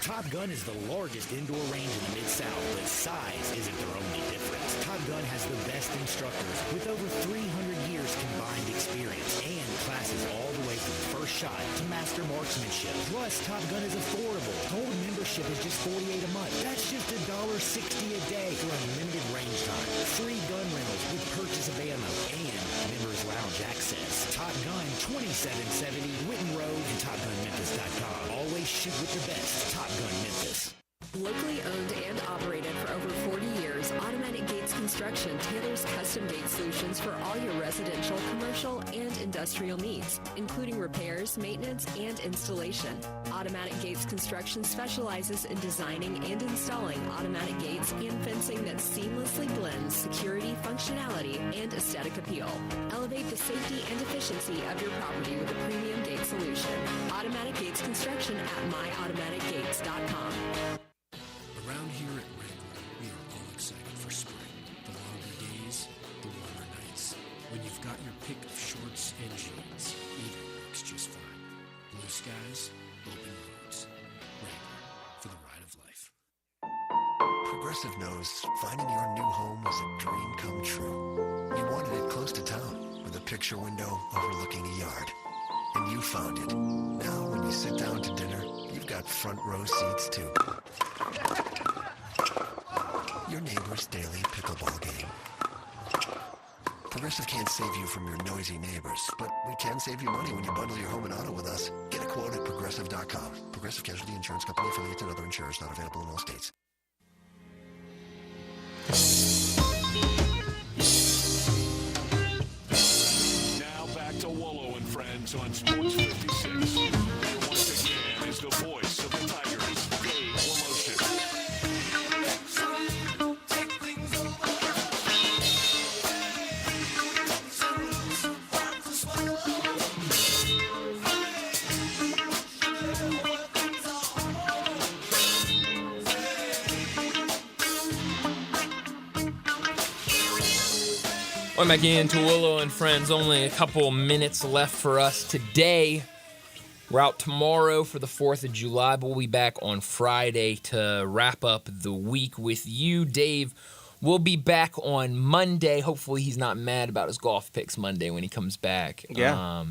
Top Gun is the largest indoor range in the Mid-South, but size isn't their only difference. Top Gun has the best instructors with over 300 years combined experience and classes all the way from first shot to master marksmanship. Plus, Top Gun is affordable. Gold membership is just $48 a month. That's just $1.60 a day for unlimited range time. Free gun rentals with purchase of ammo and members lounge access. Top Gun 2770 Whitten Road and TopGunMemphis.com. Always shoot with the best. Top Gun Memphis. Locally owned and operated for over 40 years, Automatic Gates Construction tailors custom gate solutions for all your residential, commercial, and industrial needs, including repairs, maintenance, and installation. Automatic Gates Construction specializes in designing and installing automatic gates and fencing that seamlessly blends security, functionality, and aesthetic appeal. Elevate the safety and efficiency of your property with a premium gate solution. Automatic Gates Construction at myautomaticgates.com. When you've got your pick of shorts and jeans, either works just fine. Blue skies, open roads. Wrangler, for the ride of life. Progressive knows finding your new home is a dream come true. You wanted it close to town, with a picture window overlooking a yard. And you found it. Now when you sit down to dinner, you've got front row seats too. Your neighbor's daily pickleball game. Progressive can't save you from your noisy neighbors, but we can save you money when you bundle your home and auto with us. Get a quote at Progressive.com. Progressive Casualty Insurance Company, affiliates, and other insurers not available in all states. Now back to Wolo and Friends on Sports 56. Here once again is the voice of the Tigers, Dave Wolo. Welcome back into Wolo and Friends. Only a couple minutes left for us today. We're out tomorrow for the 4th of July, but we'll be back on Friday to wrap up the week with you. Dave will be back on Monday. Hopefully he's not mad about his golf picks Monday when he comes back. Yeah.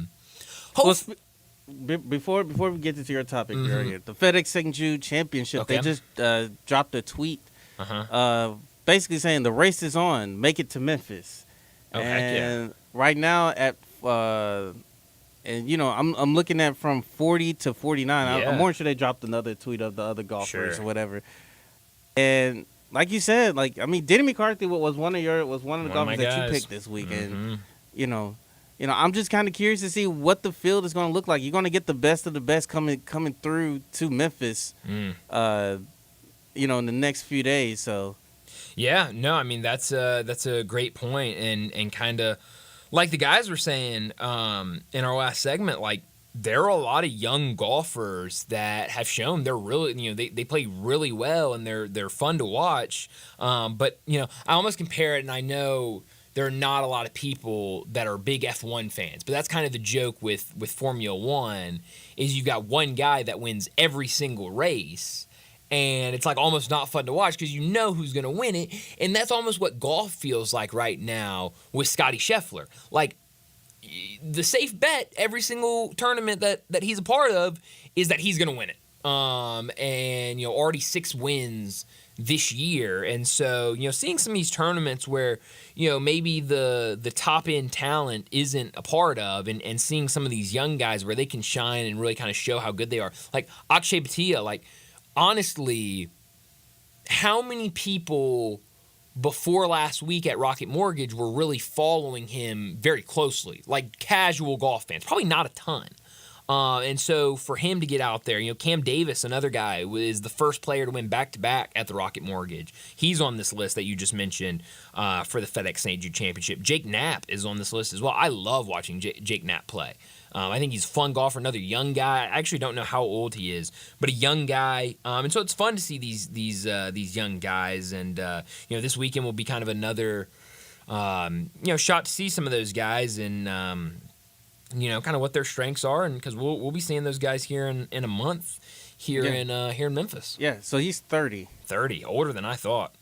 Before we get into your topic, the FedEx St. Jude Championship, they just dropped a tweet basically saying the race is on. Make it to Memphis. And right now I'm looking at from 40 to 49. Yeah. I'm more sure they dropped another tweet of the other golfers or whatever. And like you said, Denny McCarthy was one of the golfers that you picked this week, and I'm just kind of curious to see what the field is going to look like. You're going to get the best of the best coming through to Memphis, in the next few days. So. Yeah, no, I mean that's a great point, and kind of like the guys were saying in our last segment, like there are a lot of young golfers that have shown they're really, they play really well and they're fun to watch. But I almost compare it, and I know there are not a lot of people that are big F1 fans, but that's kind of the joke with Formula One is you've got one guy that wins every single race. And it's like almost not fun to watch because you know who's going to win it. And that's almost what golf feels like right now with Scotty Scheffler. Like the safe bet every single tournament that he's a part of is that he's going to win it. And already 6 wins this year. And so, seeing some of these tournaments where, maybe the top end talent isn't a part of and seeing some of these young guys where they can shine and really kind of show how good they are. Like Akshay Bhatia, honestly, how many people before last week at Rocket Mortgage were really following him very closely? Like casual golf fans, probably not a ton. And so for him to get out there, Cam Davis, another guy, is the first player to win back-to-back at the Rocket Mortgage. He's on this list that you just mentioned for the FedEx St. Jude Championship. Jake Knapp is on this list as well. I love watching Jake Knapp play. I think he's a fun golfer, another young guy. I actually don't know how old he is, but a young guy. And so it's fun to see these young guys. And this weekend will be kind of another shot to see some of those guys and kind of what their strengths are, and because we'll be seeing those guys here in a month here in Memphis. Yeah, so he's 30. 30, older than I thought.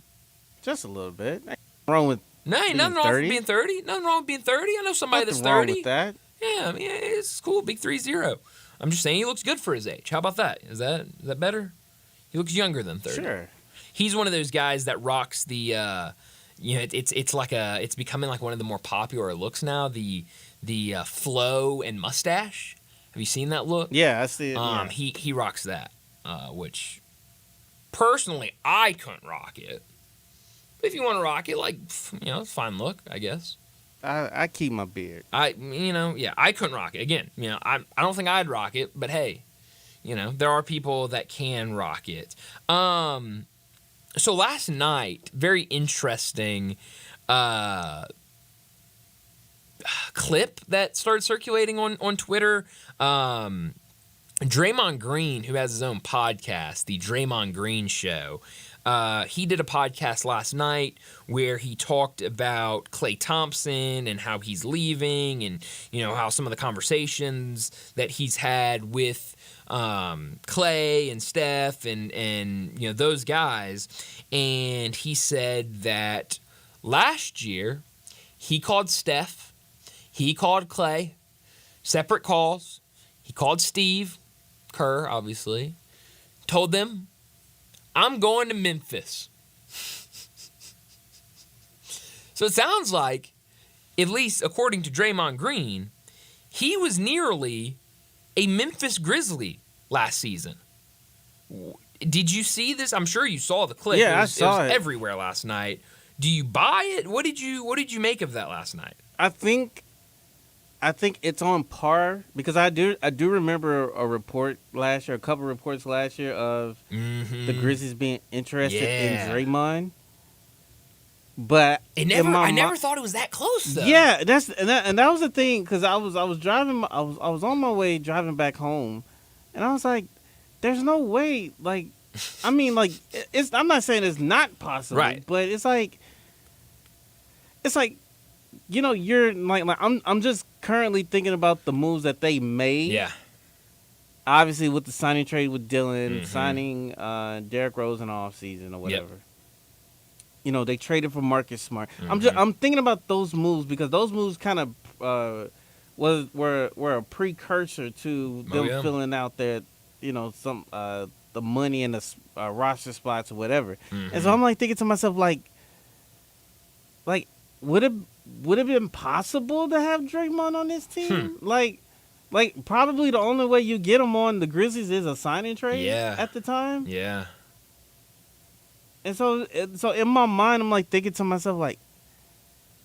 Just a little bit. Nothing wrong with nothing wrong with being 30. Nothing wrong with being 30. I know somebody that's 30. Wrong with that. Yeah, I mean, it's cool. Big 3-0. I'm just saying he looks good for his age. How about that? Is that better? He looks younger than 30. Sure. He's one of those guys that rocks the it's becoming like one of the more popular looks now, the flow and mustache. Have you seen that look? Yeah, I see it. He rocks that, which personally I couldn't rock it. But if you want to rock it, it's a fine look, I guess. I keep my beard. I couldn't rock it. Again, I don't think I'd rock it, but hey, there are people that can rock it. So last night, very interesting clip that started circulating on Twitter. Draymond Green, who has his own podcast, the Draymond Green Show, he did a podcast last night where he talked about Klay Thompson and how he's leaving, and how some of the conversations that he's had with Klay and Steph and those guys. And he said that last year he called Steph, he called Klay, separate calls. He called Steve Kerr, obviously, told them, I'm going to Memphis. So it sounds like, at least according to Draymond Green, he was nearly a Memphis Grizzly last season. Did you see this? I'm sure you saw the clip. Yeah, I saw it everywhere last night. Do you buy it? What did you make of that last night? I think it's on par, because I do remember a report last year, a couple reports last year of the Grizzlies being interested in Draymond. But I never thought it was that close though. Yeah, that was the thing, because I was driving, I was on my way driving back home, and I was like, there's no way, like, I mean, like, I'm not saying it's not possible, right? But it's like you're like I'm just currently thinking about the moves that they made. Yeah. Obviously, with the signing trade with Dylan, signing Derrick Rose in the offseason or whatever. Yep. They traded for Marcus Smart. I'm thinking about those moves, because those moves kind of were a precursor to them filling out their some the money and the roster spots or whatever. And so I'm like thinking to myself, like would it been possible to have Draymond on this team? Like probably the only way you get him on the Grizzlies is a signing trade at the time. Yeah. And so in my mind, I'm like thinking to myself, like,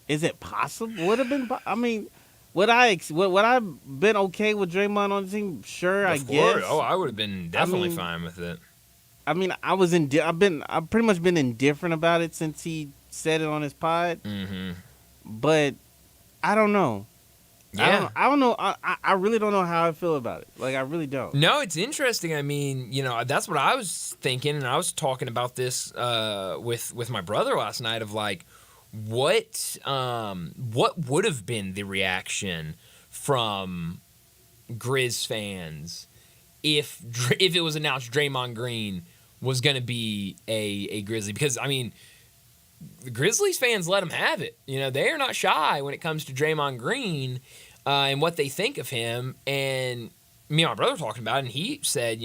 is it possible? Would have been? I mean, would I been okay with Draymond on the team? Sure, I guess. Oh, I would have been definitely fine with it. I mean, I've pretty much been indifferent about it since he said it on his pod. But I don't know. Yeah. I don't know. I really don't know how I feel about it. Like, I really don't. No, it's interesting. I mean, that's what I was thinking, and I was talking about this with my brother last night of like, what would have been the reaction from Grizz fans if it was announced Draymond Green was going to be a Grizzly? Because, I mean, the Grizzlies fans let him have it. They are not shy when it comes to Draymond Green and what they think of him. And me and my brother were talking about it, and he said,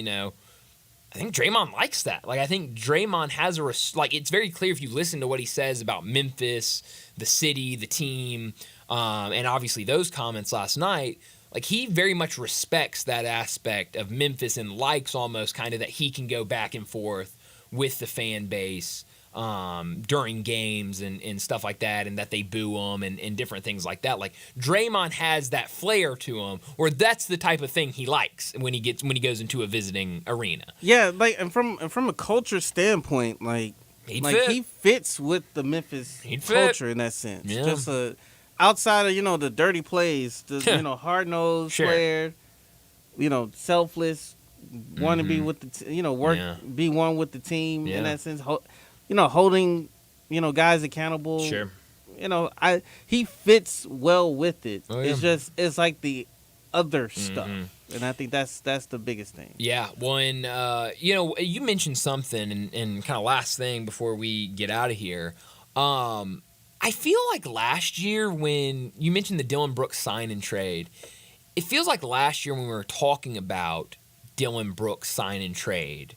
I think Draymond likes that. Like, I think Draymond has it's very clear if you listen to what he says about Memphis, the city, the team, and obviously those comments last night. Like, he very much respects that aspect of Memphis and likes almost kind of that he can go back and forth with the fan base during games and stuff like that, and that they boo him and different things like that. Like, Draymond has that flair to him, or that's the type of thing he likes when he goes into a visiting arena. Yeah, like, and from a culture standpoint, like he fits with the Memphis culture in that sense. Yeah. Just outside of the dirty plays, the hard nosed player, selfless, want to be with the work, be one with the team in that sense. Holding, guys accountable. Sure. He fits well with it. Oh, yeah. It's like the other stuff, and I think that's the biggest thing. Yeah. When you mentioned something, and kind of last thing before we get out of here, I feel like last year when you mentioned the Dylan Brooks sign and trade, it feels like last year when we were talking about Dylan Brooks sign and trade,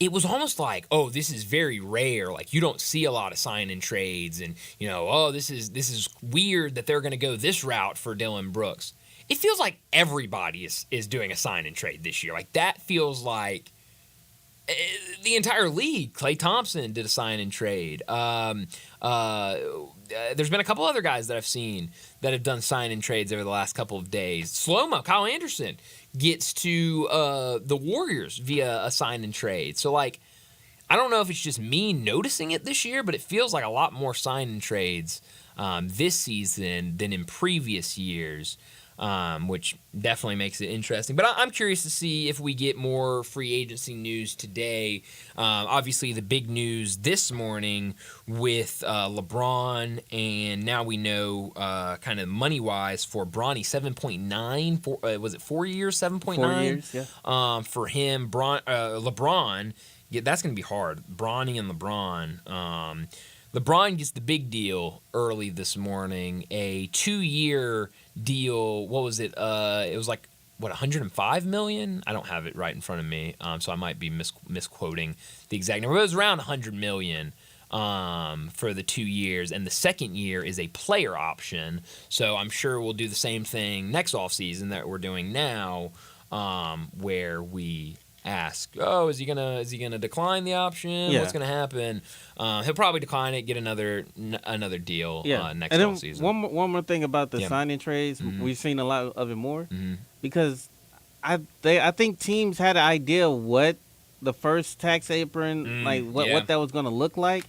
it was almost like, oh, this is very rare. Like, you don't see a lot of sign and trades, and oh, this is weird that they're going to go this route for Dylan Brooks. It feels like everybody is doing a sign and trade this year. Like, that feels like the entire league. Klay Thompson did a sign and trade. There's been a couple other guys that I've seen that have done sign and trades over the last couple of days. Slow-mo, Kyle Anderson gets to the Warriors via a sign and trade. So, like, I don't know if it's just me noticing it this year, but it feels like a lot more sign and trades this season than in previous years. which definitely makes it interesting. But I'm curious to see if we get more free agency news today. Obviously, the big news this morning with LeBron, and now we know kind of money-wise for Bronny, 7.9. Was it 4 years, 7.9? 4 years, yeah. For him, LeBron, yeah, that's going to be hard. Bronny and LeBron. LeBron gets the big deal early this morning, a 2-year deal. What was it? It was like, what, $105 million? I don't have it right in front of me, so I might be misquoting the exact number. It was around $100 million for the 2 years, and the second year is a player option. So I'm sure we'll do the same thing next offseason that we're doing now, where we ask, is he gonna decline the option? Yeah. What's gonna happen? He'll probably decline it, get another deal next and then offseason. One more thing about the signing trades, we've seen a lot of it more because I think teams had an idea what the first tax apron what that was gonna look like.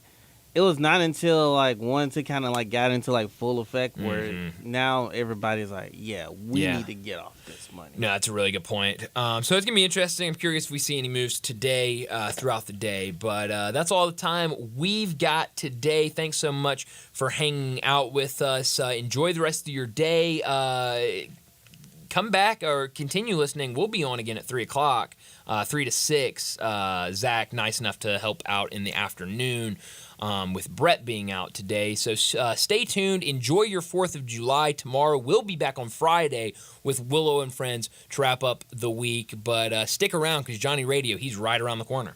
It was not until once it kind of got into full effect where now everybody's like, we need to get off this money. No, that's a really good point. So it's gonna be interesting. I'm curious if we see any moves today throughout the day. But that's all the time we've got today. Thanks so much for hanging out with us. Enjoy the rest of your day. Come back or continue listening. We'll be on again at 3 o'clock, 3 to 6. Zach, nice enough to help out in the afternoon. With Brett being out today. So stay tuned. Enjoy your 4th of July. Tomorrow we'll be back on Friday with Willow and Friends to wrap up the week. But stick around because Johnny Radio, he's right around the corner.